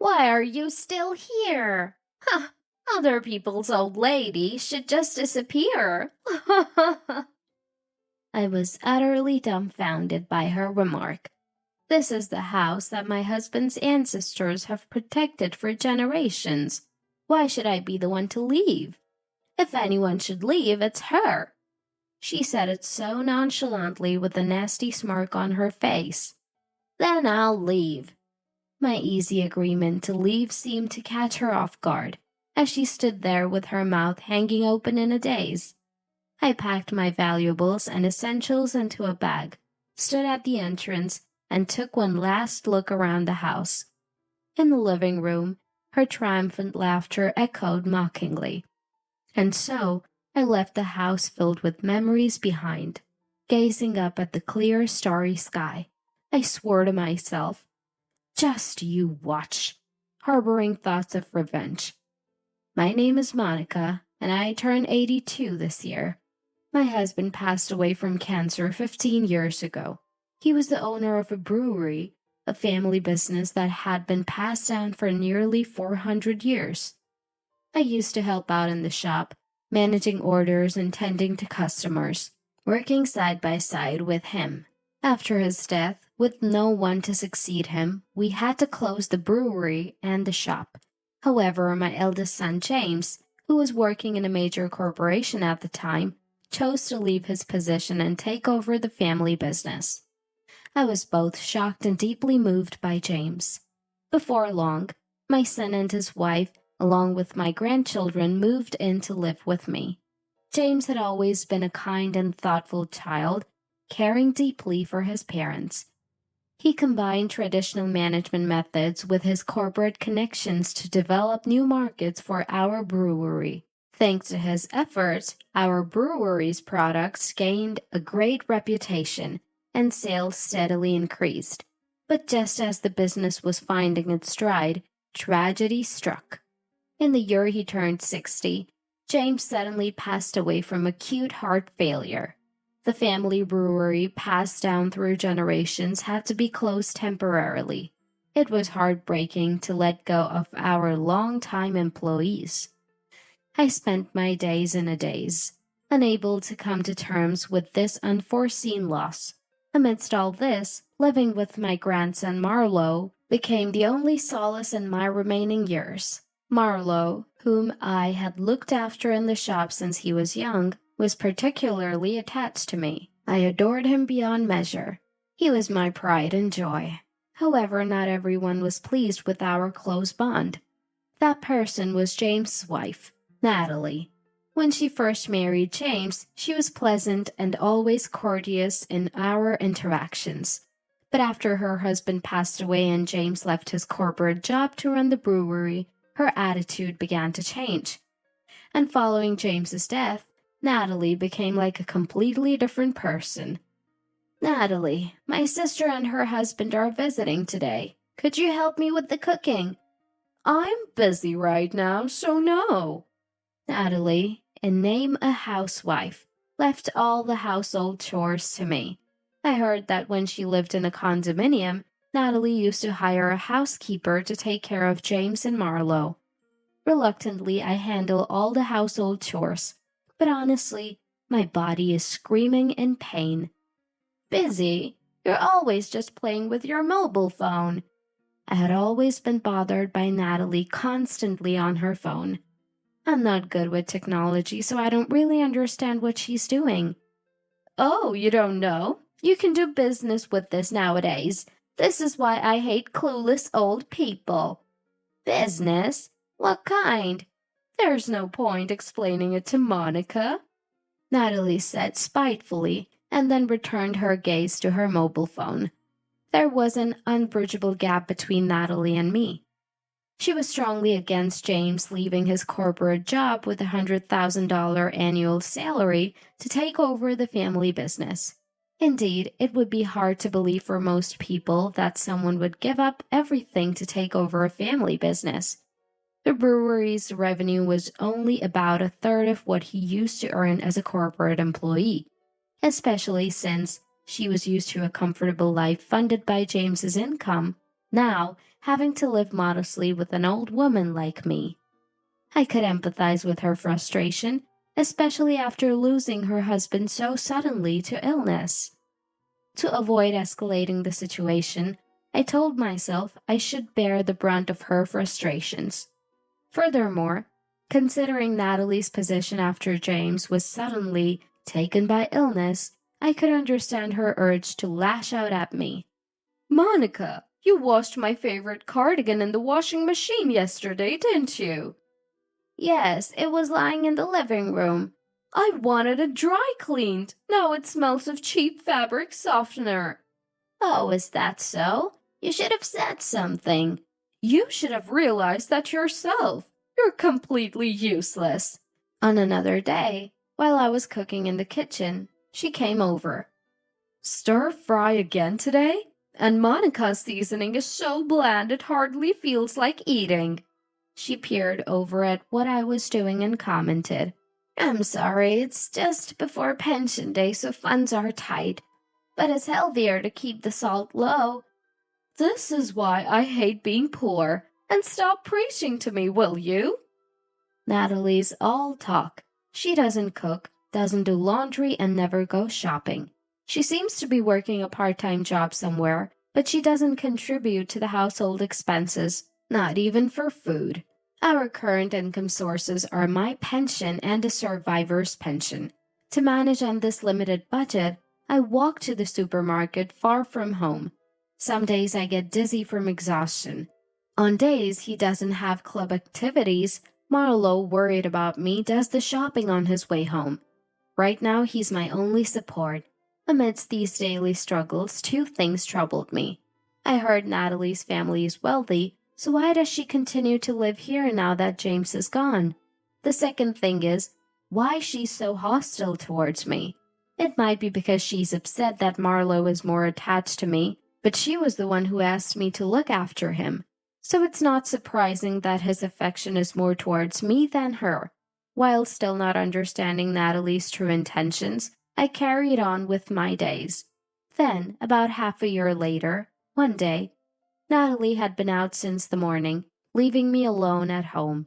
Why are you still here? Huh, other people's old lady should just disappear. I was utterly dumbfounded by her remark. This is the house that my husband's ancestors have protected for generations. Why should I be the one to leave? If anyone should leave, it's her. She said it so nonchalantly with a nasty smirk on her face. Then I'll leave. My easy agreement to leave seemed to catch her off guard, as she stood there with her mouth hanging open in a daze. I packed my valuables and essentials into a bag, stood at the entrance, and took one last look around the house. In the living room, her triumphant laughter echoed mockingly. And so, I left the house filled with memories behind. Gazing up at the clear, starry sky, I swore to myself, just you watch, harboring thoughts of revenge. My name is Monica, and I turn 82 this year. My husband passed away from cancer 15 years ago. He was the owner of a brewery, a family business that had been passed down for nearly 400 years. I used to help out in the shop, managing orders and tending to customers, working side by side with him. After his death, with no one to succeed him, we had to close the brewery and the shop. However, my eldest son James, who was working in a major corporation at the time, chose to leave his position and take over the family business. I was both shocked and deeply moved by James. Before long, my son and his wife, along with my grandchildren, moved in to live with me. James had always been a kind and thoughtful child, caring deeply for his parents. He combined traditional management methods with his corporate connections to develop new markets for our brewery. Thanks to his efforts, our brewery's products gained a great reputation, and sales steadily increased. But just as the business was finding its stride, tragedy struck. In the year he turned 60, James suddenly passed away from acute heart failure. The family brewery, passed down through generations, had to be closed temporarily. It was heartbreaking to let go of our longtime employees. I spent my days in a daze, unable to come to terms with this unforeseen loss. Amidst all this, living with my grandson Marlowe became the only solace in my remaining years. Marlowe, whom I had looked after in the shop since he was young, was particularly attached to me. I adored him beyond measure. He was my pride and joy. However, not everyone was pleased with our close bond. That person was James's wife, Natalie. When she first married James, she was pleasant and always courteous in our interactions. But after her husband passed away and James left his corporate job to run the brewery, her attitude began to change. And following James's death, Natalie became like a completely different person. Natalie, my sister and her husband are visiting today. Could you help me with the cooking? I'm busy right now, so no. Natalie, in name a housewife, left all the household chores to me. I heard that when she lived in a condominium, Natalie used to hire a housekeeper to take care of James and Marlowe. Reluctantly, I handle all the household chores, but honestly, my body is screaming in pain. Busy? You're always just playing with your mobile phone. I had always been bothered by Natalie constantly on her phone. I'm not good with technology, so I don't really understand what she's doing. Oh, you don't know? You can do business with this nowadays. This is why I hate clueless old people. Business? What kind? There's no point explaining it to Monica, Natalie said spitefully, and then returned her gaze to her mobile phone. There was an unbridgeable gap between Natalie and me. She was strongly against James leaving his corporate job with a $100,000 annual salary to take over the family business. Indeed, it would be hard to believe for most people that someone would give up everything to take over a family business. The brewery's revenue was only about a third of what he used to earn as a corporate employee, especially since she was used to a comfortable life funded by James's income. Now, having to live modestly with an old woman like me. I could empathize with her frustration, especially after losing her husband so suddenly to illness. To avoid escalating the situation, I told myself I should bear the brunt of her frustrations. Furthermore, considering Natalie's position after James was suddenly taken by illness, I could understand her urge to lash out at me. "Monica, you washed my favorite cardigan in the washing machine yesterday, didn't you?" "Yes, it was lying in the living room." "I wanted it dry cleaned. Now it smells of cheap fabric softener." "Oh, is that so? You should have said something." "You should have realized that yourself. You're completely useless." On another day, while I was cooking in the kitchen, she came over. "Stir fry again today? And Monica's seasoning is so bland it hardly feels like eating." She peered over at what I was doing and commented, "I'm sorry, it's just before pension day, so funds are tight. But it's healthier to keep the salt low." "This is why I hate being poor. And stop preaching to me, will you?" Natalie's all talk. She doesn't cook, doesn't do laundry, and never goes shopping. She seems to be working a part-time job somewhere, but she doesn't contribute to the household expenses, not even for food. Our current income sources are my pension and a survivor's pension. To manage on this limited budget, I walk to the supermarket far from home. Some days I get dizzy from exhaustion. On days he doesn't have club activities, Marlowe, worried about me, does the shopping on his way home. Right now he's my only support. Amidst these daily struggles, two things troubled me. I heard Natalie's family is wealthy, so why does she continue to live here now that James is gone? The second thing is, why she's so hostile towards me. It might be because she's upset that Marlowe is more attached to me, but she was the one who asked me to look after him. So it's not surprising that his affection is more towards me than her. While still not understanding Natalie's true intentions, I carried on with my days. Then, about half a year later, one day, Natalie had been out since the morning, leaving me alone at home.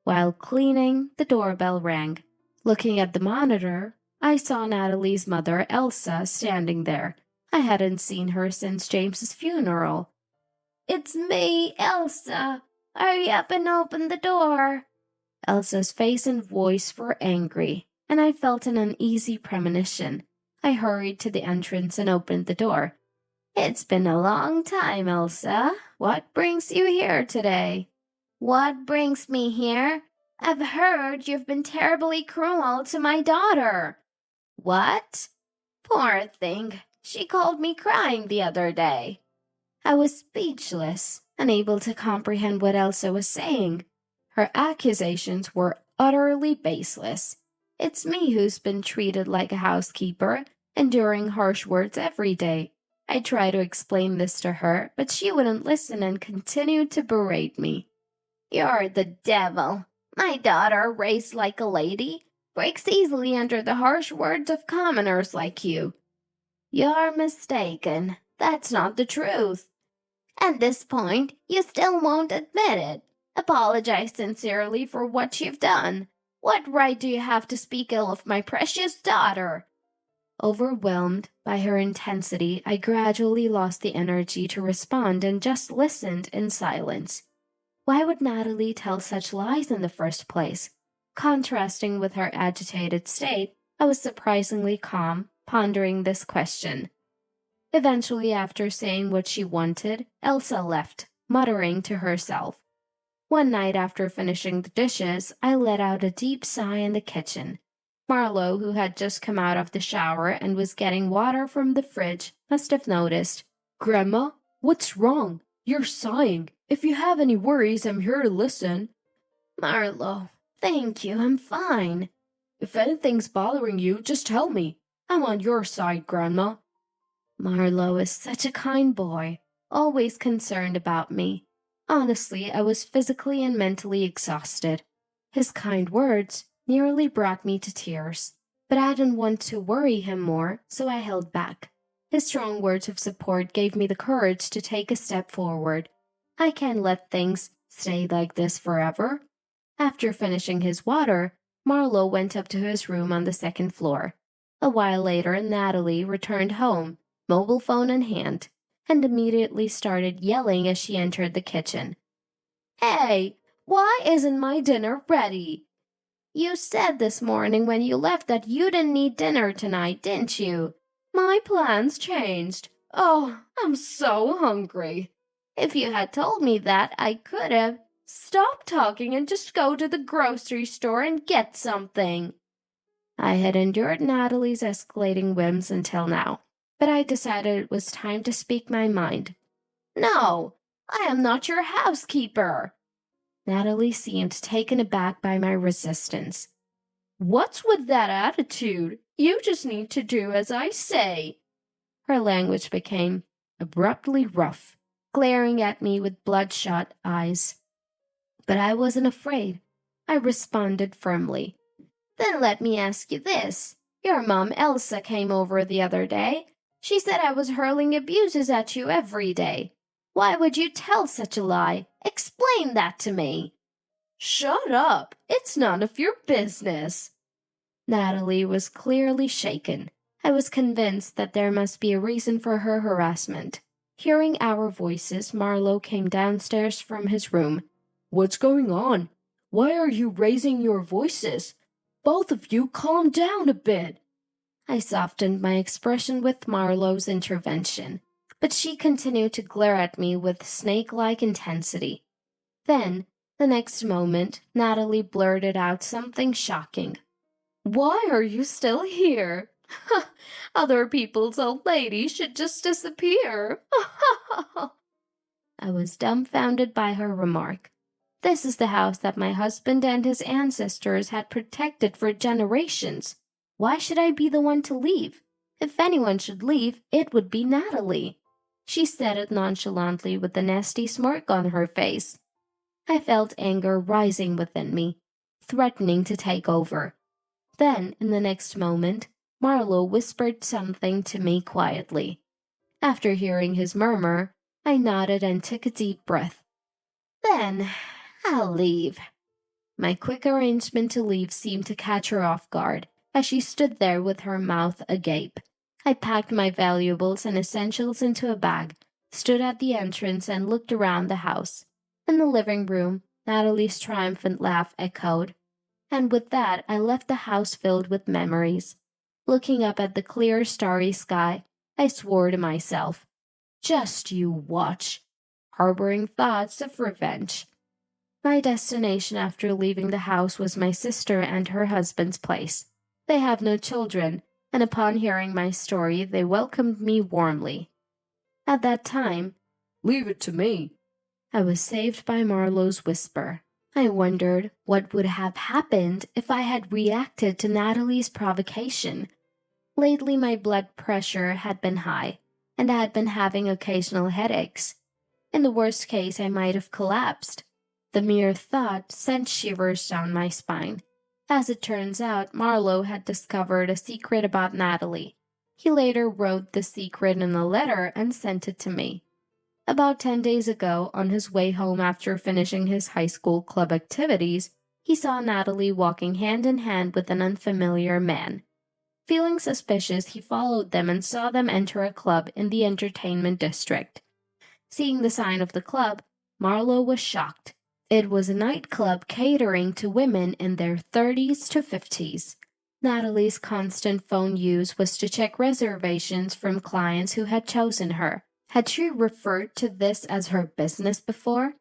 While cleaning, the doorbell rang. Looking at the monitor, I saw Natalie's mother, Elsa, standing there. I hadn't seen her since James's funeral. "It's me, Elsa. Hurry up and open the door." Elsa's face and voice were angry, and I felt an uneasy premonition. I hurried to the entrance and opened the door. "It's been a long time, Elsa. What brings you here today?" "What brings me here? I've heard you've been terribly cruel to my daughter." "What?" "Poor thing. She called me crying the other day." I was speechless, unable to comprehend what Elsa was saying. Her accusations were utterly baseless. It's me who's been treated like a housekeeper, enduring harsh words every day. I tried to explain this to her, but she wouldn't listen and continued to berate me. "You're the devil. My daughter, raised like a lady, breaks easily under the harsh words of commoners like you." "You're mistaken. That's not the truth." "At this point, you still won't admit it. Apologize sincerely for what you've done. What right do you have to speak ill of my precious daughter?" Overwhelmed by her intensity, I gradually lost the energy to respond and just listened in silence. Why would Natalie tell such lies in the first place? Contrasting with her agitated state, I was surprisingly calm, pondering this question. Eventually, after saying what she wanted, Elsa left, muttering to herself. One night after finishing the dishes, I let out a deep sigh in the kitchen. Marlowe, who had just come out of the shower and was getting water from the fridge, must have noticed. "Grandma, what's wrong? You're sighing. If you have any worries, I'm here to listen." "Marlowe, thank you, I'm fine." "If anything's bothering you, just tell me. I'm on your side, Grandma." Marlowe is such a kind boy, always concerned about me. Honestly, I was physically and mentally exhausted. His kind words nearly brought me to tears, but I didn't want to worry him more, so I held back. His strong words of support gave me the courage to take a step forward. I can't let things stay like this forever. After finishing his water, Marlowe went up to his room on the second floor. A while later, Natalie returned home, mobile phone in hand, and immediately started yelling as she entered the kitchen. Hey, why isn't my dinner ready? You said this morning when you left that you didn't need dinner tonight, didn't you? My plans changed. Oh, I'm so hungry. If you had told me that, I could have. Stop talking and just go to the grocery store and get something. I had endured Natalie's escalating whims until now, but I decided it was time to speak my mind. No, I am not your housekeeper. Natalie seemed taken aback by my resistance. What's with that attitude? You just need to do as I say. Her language became abruptly rough, glaring at me with bloodshot eyes. But I wasn't afraid. I responded firmly. Then let me ask you this. Your mom Elsa came over the other day. She said I was hurling abuses at you every day. Why would you tell such a lie? Explain that to me. Shut up. It's none of your business. Natalie was clearly shaken. I was convinced that there must be a reason for her harassment. Hearing our voices, Marlowe came downstairs from his room. What's going on? Why are you raising your voices? Both of you calm down a bit. I softened my expression with Marlowe's intervention, but she continued to glare at me with snake-like intensity. Then, the next moment, Natalie blurted out something shocking. Why are you still here? Other people's old ladies should just disappear. I was dumbfounded by her remark. This is the house that my husband and his ancestors had protected for generations. Why should I be the one to leave? If anyone should leave, it would be Natalie. She said it nonchalantly with a nasty smirk on her face. I felt anger rising within me, threatening to take over. Then, in the next moment, Marlowe whispered something to me quietly. After hearing his murmur, I nodded and took a deep breath. Then, I'll leave. My quick arrangement to leave seemed to catch her off guard, as she stood there with her mouth agape. I packed my valuables and essentials into a bag, stood at the entrance, and looked around the house. In the living room, Natalie's triumphant laugh echoed. And with that, I left the house filled with memories. Looking up at the clear, starry sky, I swore to myself, just you watch, harboring thoughts of revenge. My destination after leaving the house was my sister and her husband's place. They have no children, and upon hearing my story, they welcomed me warmly. At that time, leave it to me. I was saved by Marlowe's whisper. I wondered what would have happened if I had reacted to Natalie's provocation. Lately, my blood pressure had been high, and I had been having occasional headaches. In the worst case, I might have collapsed. The mere thought sent shivers down my spine. As it turns out, Marlowe had discovered a secret about Natalie. He later wrote the secret in a letter and sent it to me. About 10 days ago, on his way home after finishing his high school club activities, he saw Natalie walking hand in hand with an unfamiliar man. Feeling suspicious, he followed them and saw them enter a club in the entertainment district. Seeing the sign of the club, Marlowe was shocked. It was a nightclub catering to women in their 30s to 50s. Natalie's constant phone use was to check reservations from clients who had chosen her. Had she referred to this as her business before?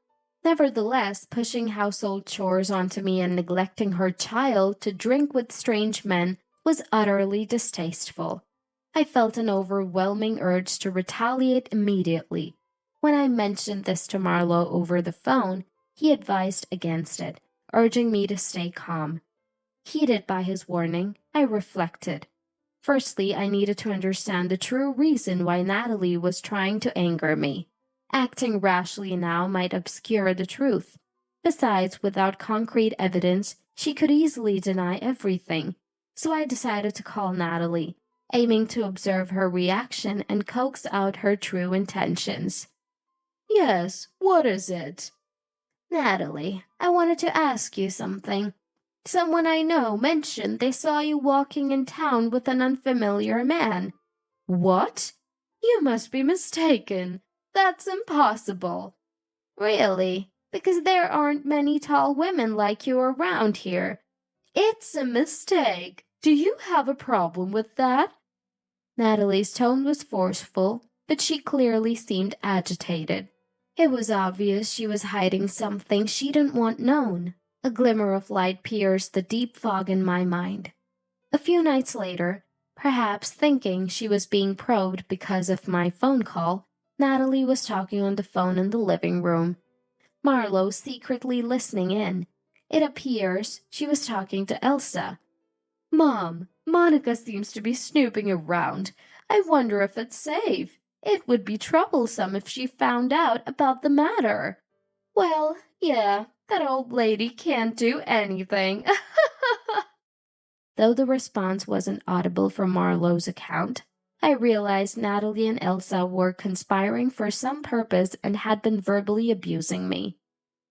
Nevertheless, pushing household chores onto me and neglecting her child to drink with strange men was utterly distasteful. I felt an overwhelming urge to retaliate immediately. When I mentioned this to Marlowe over the phone, he advised against it, urging me to stay calm. Heated by his warning, I reflected. Firstly, I needed to understand the true reason why Natalie was trying to anger me. Acting rashly now might obscure the truth. Besides, without concrete evidence, she could easily deny everything. So I decided to call Natalie, aiming to observe her reaction and coax out her true intentions. Yes, what is it? Natalie, I wanted to ask you something. Someone I know mentioned they saw you walking in town with an unfamiliar man. What? You must be mistaken. That's impossible. Really? Because there aren't many tall women like you around here. It's a mistake. Do you have a problem with that? Natalie's tone was forceful, but she clearly seemed agitated. It was obvious she was hiding something she didn't want known. A glimmer of light pierced the deep fog in my mind. A few nights later, perhaps thinking she was being probed because of my phone call, Natalie was talking on the phone in the living room. Marlowe secretly listening in. It appears she was talking to Elsa. Mom, Monica seems to be snooping around. I wonder if it's safe. It would be troublesome if she found out about the matter. Well, yeah, that old lady can't do anything. Though the response wasn't audible from Marlowe's account, I realized Natalie and Elsa were conspiring for some purpose and had been verbally abusing me.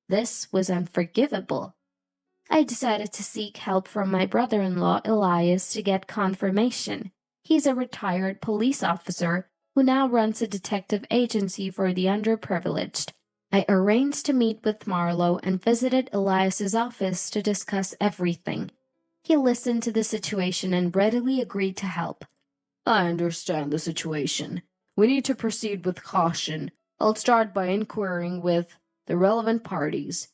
This was unforgivable. I decided to seek help from my brother-in-law Elias to get confirmation. He's a retired police officer who now runs a detective agency for the underprivileged. I arranged to meet with Marlowe and visited Elias's office to discuss everything. He listened to the situation and readily agreed to help. I understand the situation. We need to proceed with caution. I'll start by inquiring with the relevant parties.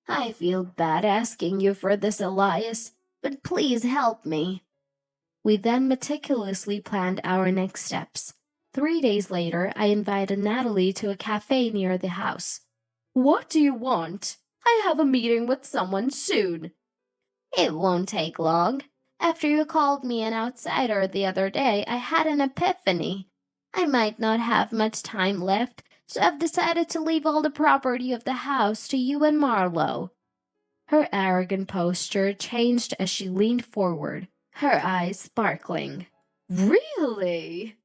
I feel bad asking you for this, Elias, but please help me. We then meticulously planned our next steps. 3 days later, I invited Natalie to a cafe near the house. What do you want? I have a meeting with someone soon. It won't take long. After you called me an outsider the other day, I had an epiphany. I might not have much time left, so I've decided to leave all the property of the house to you and Marlowe. Her arrogant posture changed as she leaned forward, her eyes sparkling. Really?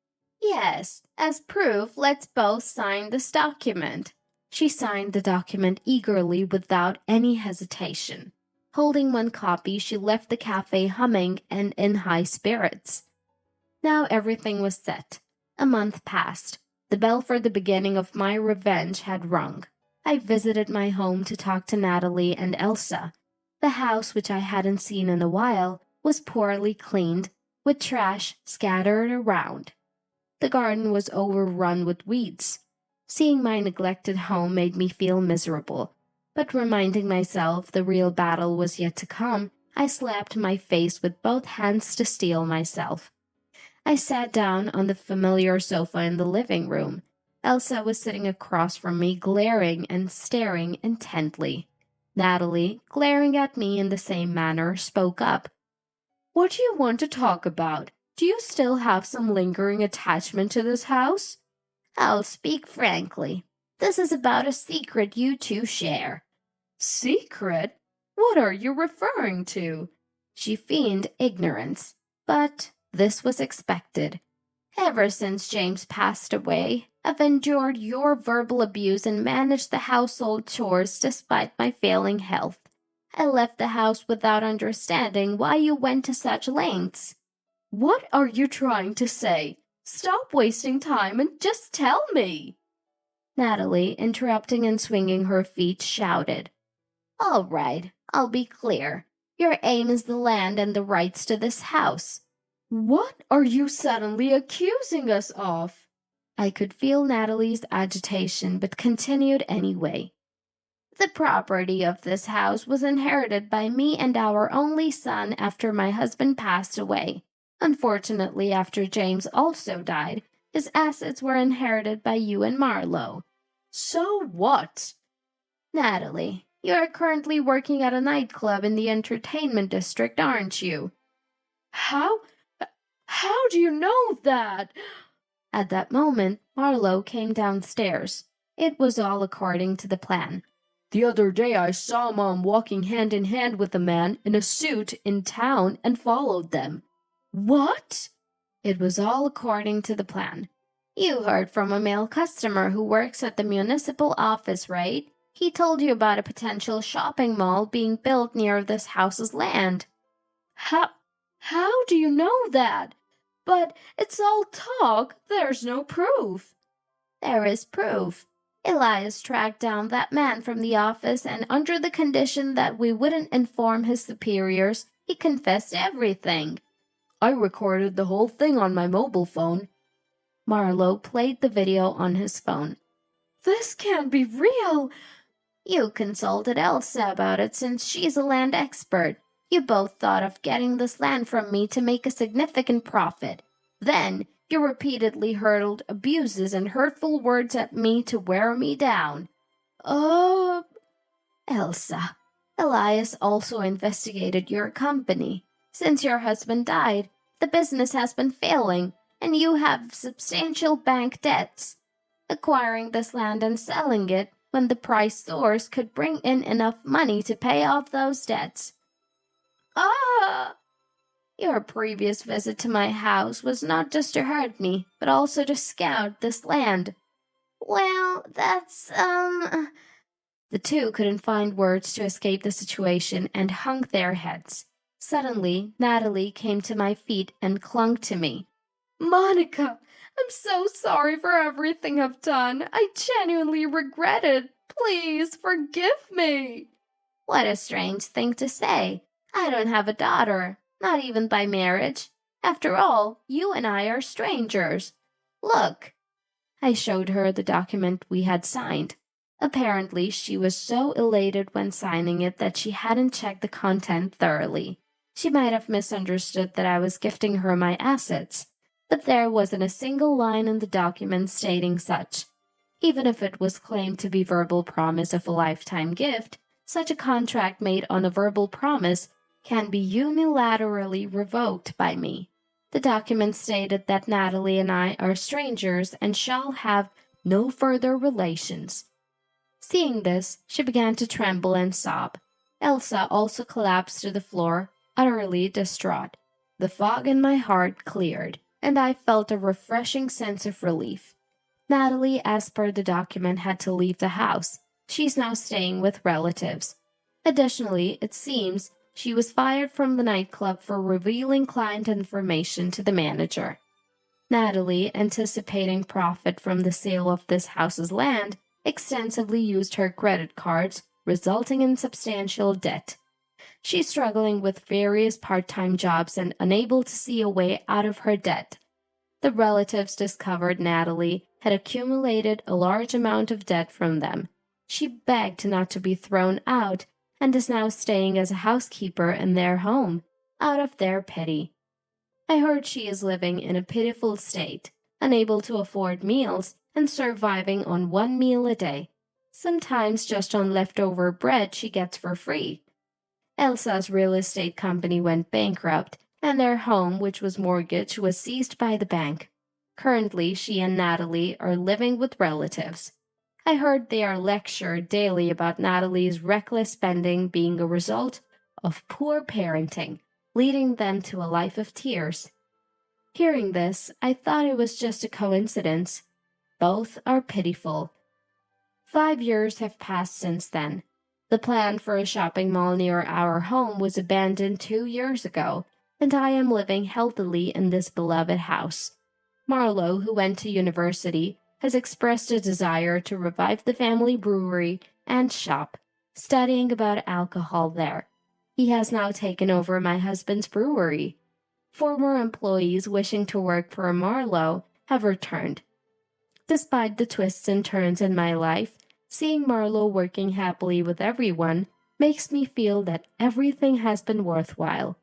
Yes, as proof, let's both sign this document. She signed the document eagerly without any hesitation. Holding one copy, she left the cafe humming and in high spirits. Now everything was set. A month passed. The bell for the beginning of my revenge had rung. I visited my home to talk to Natalie and Elsa. The house, which I hadn't seen in a while, was poorly cleaned, with trash scattered around. The garden was overrun with weeds. Seeing my neglected home made me feel miserable, but reminding myself the real battle was yet to come, I slapped my face with both hands to steel myself. I sat down on the familiar sofa in the living room. Elsa was sitting across from me, glaring and staring intently. Natalie, glaring at me in the same manner, spoke up. What do you want to talk about? Do you still have some lingering attachment to this house? I'll speak frankly. This is about a secret you two share. Secret? What are you referring to? She feigned ignorance, but this was expected. Ever since James passed away, I've endured your verbal abuse and managed the household chores despite my failing health. I left the house without understanding why you went to such lengths. What are you trying to say? Stop wasting time and just tell me. Natalie, interrupting and swinging her feet, shouted. All right, I'll be clear. Your aim is the land and the rights to this house. What are you suddenly accusing us of? I could feel Natalie's agitation, but continued anyway. The property of this house was inherited by me and our only son after my husband passed away. Unfortunately, after James also died, his assets were inherited by you and Marlowe. So what? Natalie, you are currently working at a nightclub in the entertainment district, aren't you? How do you know that? At that moment, Marlowe came downstairs. It was all according to the plan. The other day I saw Mom walking hand in hand with a man in a suit in town and followed them. What? It was all according to the plan. You heard from a male customer who works at the municipal office, right? He told you about a potential shopping mall being built near this house's land. How, how do you know that? But it's all talk, there's no proof. There is proof. Elias tracked down that man from the office, and under the condition that we wouldn't inform his superiors, he confessed everything. I recorded the whole thing on my mobile phone. Marlowe played the video on his phone. This can't be real. You consulted Elsa about it since she's a land expert. You both thought of getting this land from me to make a significant profit. Then you repeatedly hurled abuses and hurtful words at me to wear me down. Oh, Elsa, Elias also investigated your company. Since your husband died, the business has been failing, and you have substantial bank debts. Acquiring this land and selling it when the price soars could bring in enough money to pay off those debts. Ah! Your previous visit to my house was not just to hurt me, but also to scout this land. Well, that's, The two couldn't find words to escape the situation and hung their heads. Suddenly, Natalie came to my feet and clung to me. Monica, I'm so sorry for everything I've done. I genuinely regret it. Please forgive me. What a strange thing to say. I don't have a daughter, not even by marriage. After all, you and I are strangers. Look. I showed her the document we had signed. Apparently, she was so elated when signing it that she hadn't checked the content thoroughly. She might have misunderstood that I was gifting her my assets, but there wasn't a single line in the document stating such. Even if it was claimed to be verbal promise of a lifetime gift, such a contract made on a verbal promise can be unilaterally revoked by me. The document stated that Natalie and I are strangers and shall have no further relations. Seeing this, she began to tremble and sob. Elsa also collapsed to the floor, utterly distraught. The fog in my heart cleared, and I felt a refreshing sense of relief. Natalie, as per the document, had to leave the house. She's now staying with relatives. Additionally, it seems she was fired from the nightclub for revealing client information to the manager. Natalie, anticipating profit from the sale of this house's land, extensively used her credit cards, resulting in substantial debt. She's struggling with various part-time jobs and unable to see a way out of her debt. The relatives discovered Natalie had accumulated a large amount of debt from them. She begged not to be thrown out and is now staying as a housekeeper in their home, out of their pity. I heard she is living in a pitiful state, unable to afford meals and surviving on 1 meal a day, sometimes just on leftover bread she gets for free. Elsa's real estate company went bankrupt, and their home, which was mortgaged, was seized by the bank. Currently, she and Natalie are living with relatives. I heard they are lectured daily about Natalie's reckless spending being a result of poor parenting, leading them to a life of tears. Hearing this, I thought it was just a coincidence. Both are pitiful. 5 years have passed since then. The plan for a shopping mall near our home was abandoned 2 years ago, and I am living healthily in this beloved house. Marlowe, who went to university, has expressed a desire to revive the family brewery and shop, studying about alcohol there. He has now taken over my husband's brewery. Former employees wishing to work for Marlowe have returned. Despite the twists and turns in my life, seeing Marlowe working happily with everyone makes me feel that everything has been worthwhile.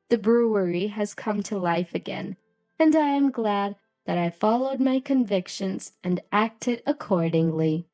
The brewery has come to life again, and I am glad that I followed my convictions and acted accordingly.